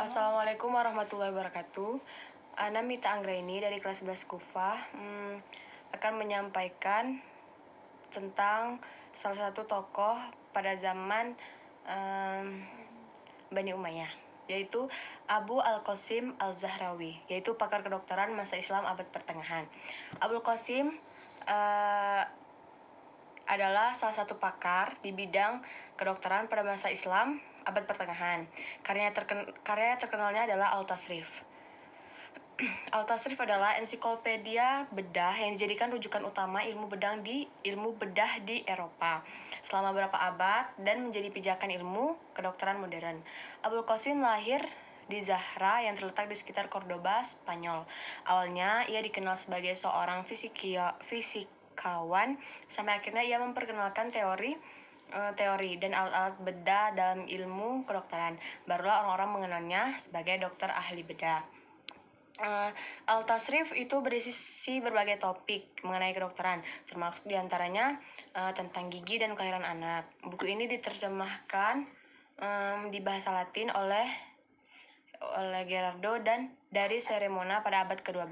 Assalamualaikum warahmatullahi wabarakatuh. Ana Mita Anggraini dari kelas 11 Kufah akan menyampaikan tentang salah satu tokoh pada zaman Bani Umayyah, yaitu Abu Al-Qasim Al-Zahrawi, yaitu pakar kedokteran masa Islam abad pertengahan. Abu Al-Qasim adalah salah satu pakar di bidang kedokteran pada masa Islam abad pertengahan. Karya terkenalnya adalah Al-Tasrif. Al-Tasrif adalah ensiklopedia bedah yang dijadikan rujukan utama ilmu bedah di Eropa selama beberapa abad dan menjadi pijakan ilmu kedokteran modern. Abul Qasim lahir di Zahra yang terletak di sekitar Cordoba, Spanyol. Awalnya ia dikenal sebagai seorang fisikawan sampai akhirnya ia memperkenalkan teori dan alat-alat bedah dalam ilmu kedokteran. Barulah orang-orang mengenalnya sebagai dokter ahli bedah. Al-Tasrif itu berisi berbagai topik mengenai kedokteran, termasuk diantaranya tentang gigi dan kelahiran anak. Buku ini diterjemahkan di bahasa Latin oleh Gerardo dan dari Seremona pada abad ke-12.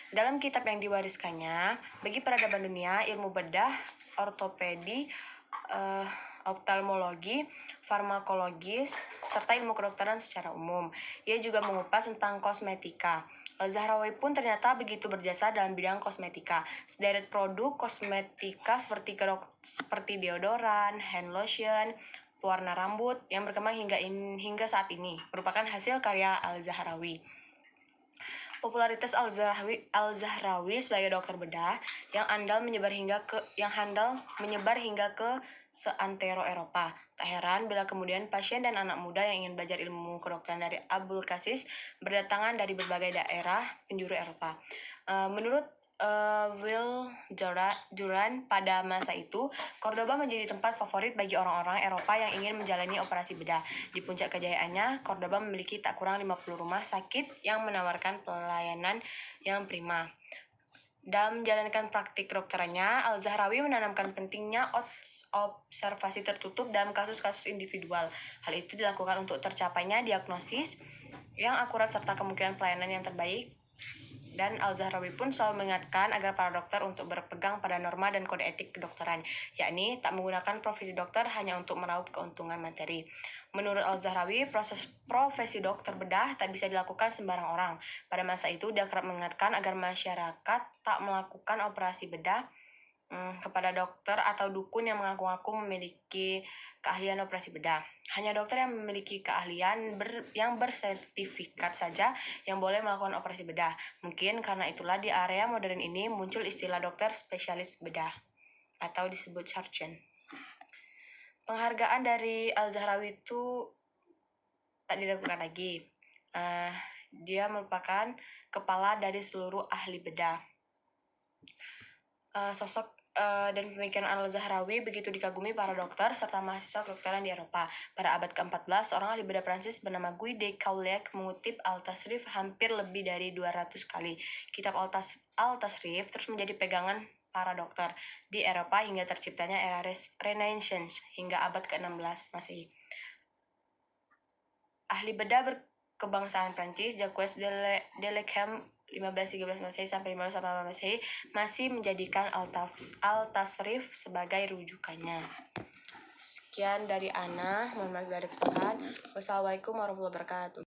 Dalam kitab yang diwariskannya, bagi peradaban dunia, ilmu bedah, ortopedi, oftalmologi, farmakologis, serta ilmu kedokteran secara umum. Ia juga mengupas tentang kosmetika. Al-Zahrawi pun ternyata begitu berjasa dalam bidang kosmetika. Sederet produk kosmetika seperti deodoran, hand lotion, pewarna rambut yang berkembang hingga saat ini merupakan hasil karya Al-Zahrawi. Popularitas Al-Zahrawi sebagai dokter bedah yang handal menyebar hingga ke seantero Eropa. Tak heran bila kemudian pasien dan anak muda yang ingin belajar ilmu kedokteran dari Abul Qasim berdatangan dari berbagai daerah penjuru Eropa. Menurut Will Duran, pada masa itu, Cordoba menjadi tempat favorit bagi orang-orang Eropa yang ingin menjalani operasi bedah. Di puncak kejayaannya, Cordoba memiliki tak kurang 50 rumah sakit yang menawarkan pelayanan yang prima. Dalam menjalankan praktik kedokterannya, Al-Zahrawi menanamkan pentingnya observasi tertutup dalam kasus-kasus individual. Hal itu dilakukan untuk tercapainya diagnosis yang akurat serta kemungkinan pelayanan yang terbaik. Dan Al-Zahrawi pun selalu mengingatkan agar para dokter untuk berpegang pada norma dan kode etik kedokteran, yakni tak menggunakan profesi dokter hanya untuk meraup keuntungan materi. Menurut Al-Zahrawi, proses profesi dokter bedah tak bisa dilakukan sembarang orang. Pada masa itu, dia kerap mengingatkan agar masyarakat tak melakukan operasi bedah kepada dokter atau dukun yang mengaku-ngaku memiliki keahlian operasi bedah. Hanya dokter yang memiliki keahlian yang bersertifikat saja yang boleh melakukan operasi bedah. Mungkin karena itulah di area modern ini muncul istilah dokter spesialis bedah atau disebut surgeon. Penghargaan dari Al-Zahrawi itu tak diragukan lagi. Dia merupakan kepala dari seluruh ahli bedah. Sosok dan pemikiran Al-Zahrawi begitu dikagumi para dokter serta mahasiswa kedokteran di Eropa. Pada abad ke-14, seorang ahli bedah Prancis bernama Guy de Cauliac mengutip Al-Tasrif hampir lebih dari 200 kali. Kitab Al-Tasrif terus menjadi pegangan para dokter di Eropa hingga terciptanya era Renaissance hingga abad ke-16 Masehi. Ahli bedah berkebangsaan Prancis, Jacques Delacamp 1513 Masehi sampai 1588 Masehi masih menjadikan Al-Tasrif sebagai rujukannya. Sekian dari Ana, mohon maaf bila ada kesalahan. Wassalamualaikum warahmatullahi wabarakatuh.